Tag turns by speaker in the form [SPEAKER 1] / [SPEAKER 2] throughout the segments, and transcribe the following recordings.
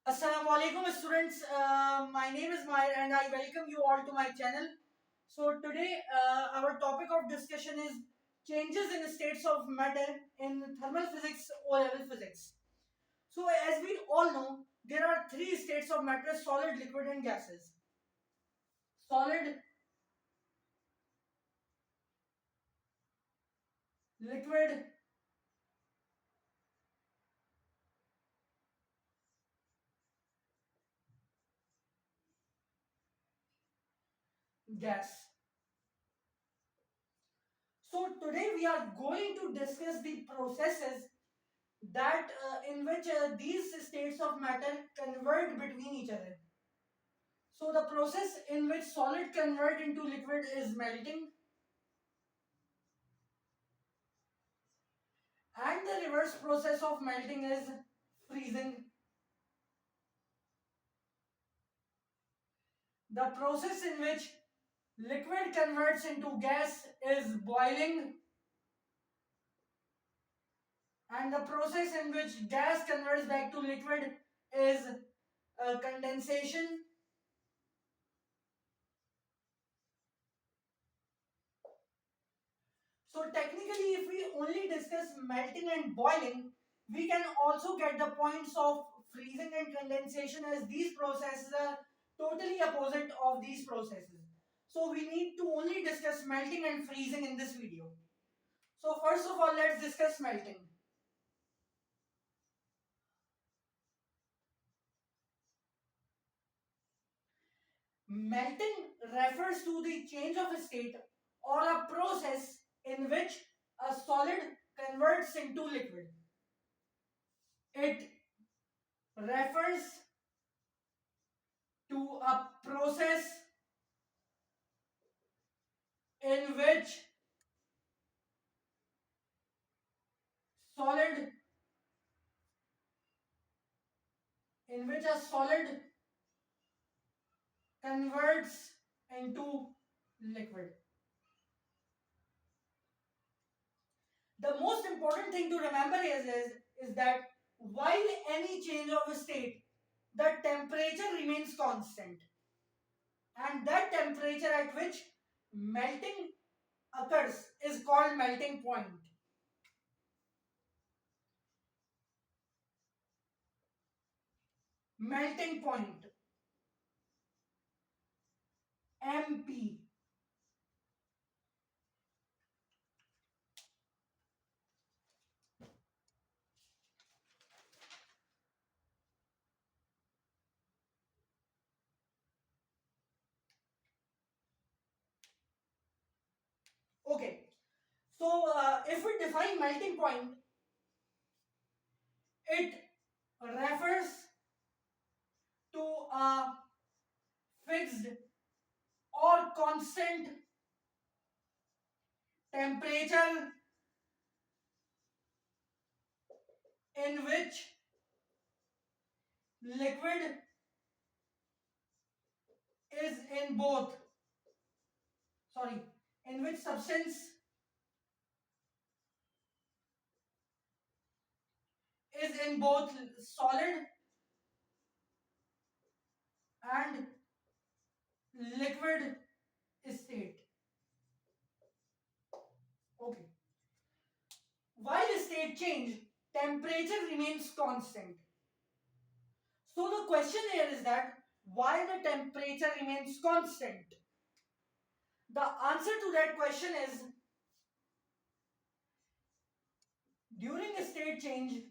[SPEAKER 1] Assalamu alaikum students. My name is Mahir and I welcome you all to my channel. So today our topic of discussion is changes in states of matter in thermal physics or level physics. So as we all know, there are three states of matter: solid, liquid and gases. Solid, liquid, gas. So today we are going to discuss the processes that in which these states of matter convert between each other. So the process in which solid convert into liquid is melting, and the reverse process of melting is freezing. The process in which liquid converts into gas is boiling, and the process in which gas converts back to liquid is condensation. So technically, if we only discuss melting and boiling, we can also get the points of freezing and condensation, as these processes are totally opposite of these processes. So we need to only discuss melting and freezing in this video. So first of all, let's discuss melting. Melting refers to the change of state or a process in which a solid converts into liquid. It refers to a process in which solid a solid converts into liquid. The most important thing to remember is that while any change of state, the temperature remains constant, and that temperature at which melting occurs is called melting point. Melting point, MP. Okay, so if we define melting point, it refers to a fixed or constant temperature in which liquid is in both, sorry, in which substance is in both solid and liquid state. Okay. While state change, temperature remains constant. So the question here is that why the temperature remains constant? The answer to that question is during a state change,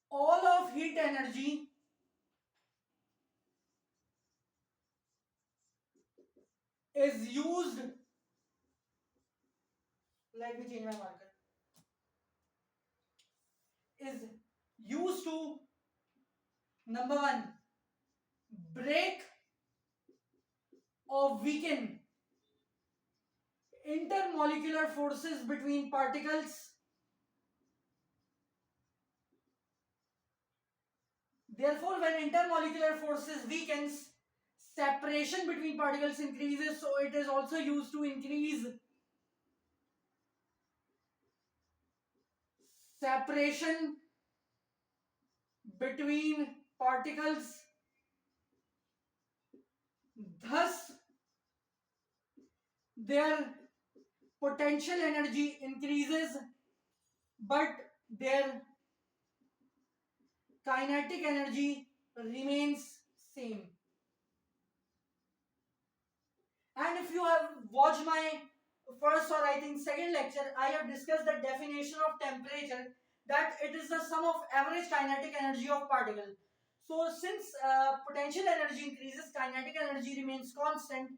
[SPEAKER 1] all of heat energy is used. Let me change my marker. Is used to, number one, break or weaken intermolecular forces between particles. Therefore, when intermolecular forces weakens, separation between particles increases, so it is also used to increase separation between particles, thus their potential energy increases but their kinetic energy remains same. And if you have watched my first or I think second lecture, I have discussed the definition of temperature, that it is the sum of average kinetic energy of particle. So since potential energy increases, kinetic energy remains constant,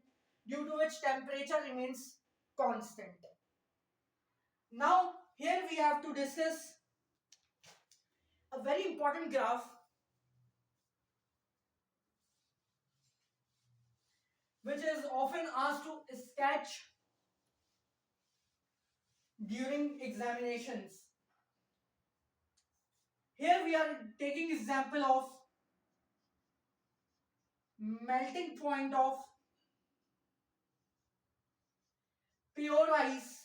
[SPEAKER 1] due to which temperature remains constant. Now here we have to discuss a very important graph which is often asked to sketch during examinations. Here we are taking example of melting point of pure ice,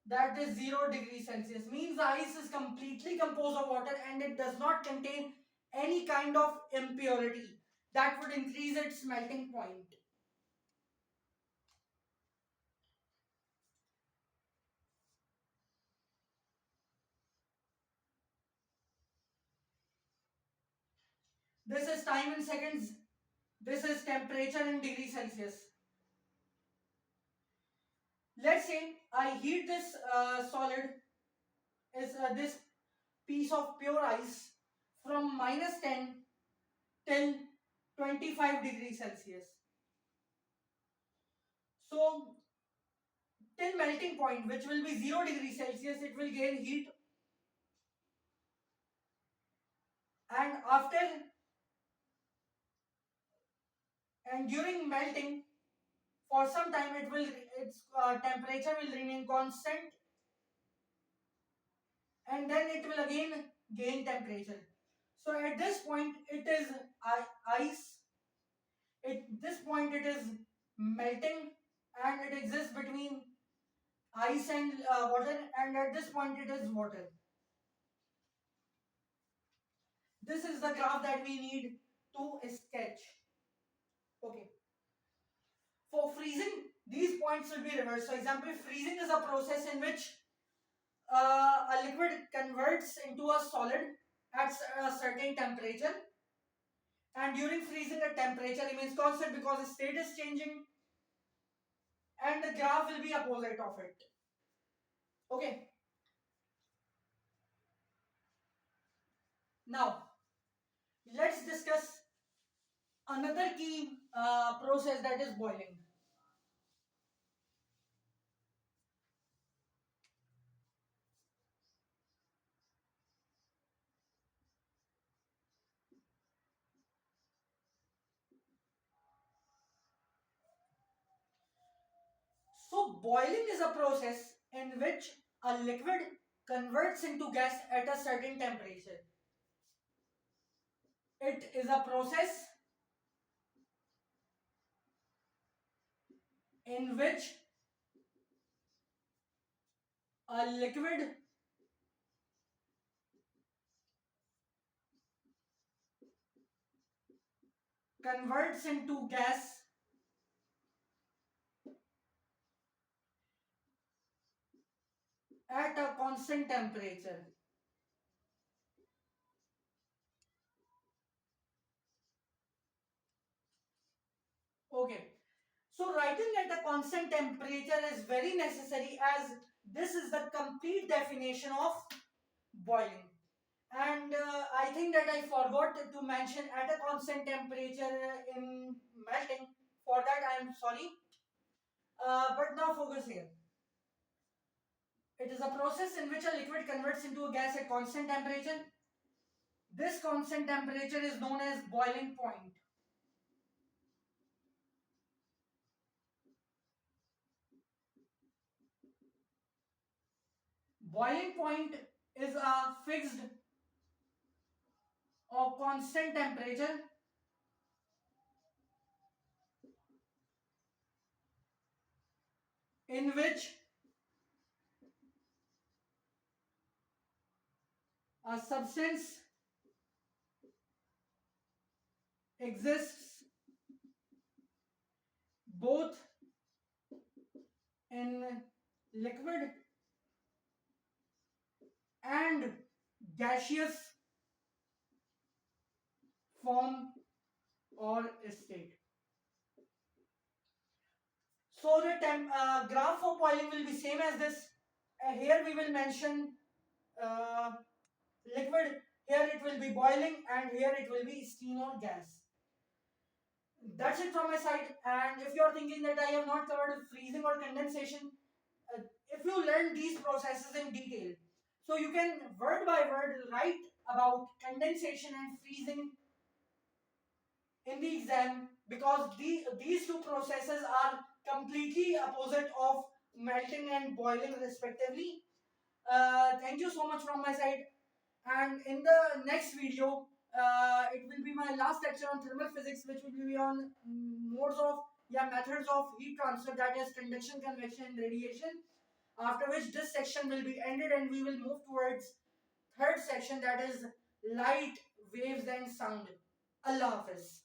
[SPEAKER 1] that is 0 degrees Celsius. Means the ice is completely composed of water and it does not contain any kind of impurity that would increase its melting point. This is time in seconds. This is temperature in degrees Celsius. Let's say I heat this solid, is this piece of pure ice, from -10 till 25 degrees Celsius. So till melting point, which will be 0 degrees Celsius, it will gain heat, and after and during melting, for some time its temperature will remain constant, and then it will again gain temperature. So at this point it is ice. At this point it is melting, and it exists between ice and water, and at this point it is water. This is the graph that we need to sketch. Okay. For freezing, these points will be reversed. For example, freezing is a process in which a liquid converts into a solid at a certain temperature, and during freezing the temperature remains constant because the state is changing, and the graph will be opposite of it. Okay. Now let's discuss another key process, that is boiling. So boiling is a process in which a liquid converts into gas at a certain temperature. It is a process in which a liquid converts into gas at a constant temperature. Okay. So writing at a constant temperature is very necessary, as this is the complete definition of boiling. And I think that I forgot to mention at a constant temperature in melting. For that I am sorry. But now focus here. It is a process in which a liquid converts into a gas at constant temperature. This constant temperature is known as boiling point. Boiling point is a fixed or constant temperature in which A substance exists both in liquid and gaseous form or state. So the graph for boiling will be same as this. Here we will mention uh, liquid, here it will be boiling, and here it will be steam or gas. That's it from my side. And if you are thinking that I have not covered freezing or condensation, if you learn these processes in detail, so you can word by word write about condensation and freezing in the exam, because these two processes are completely opposite of melting and boiling respectively. Thank you so much from my side, and in the next video it will be my last lecture on thermal physics, which will be on modes of, yeah, methods of heat transfer, that is conduction, convection and radiation, after which this section will be ended and we will move towards third section, that is light, waves and sound. Allah Hafiz.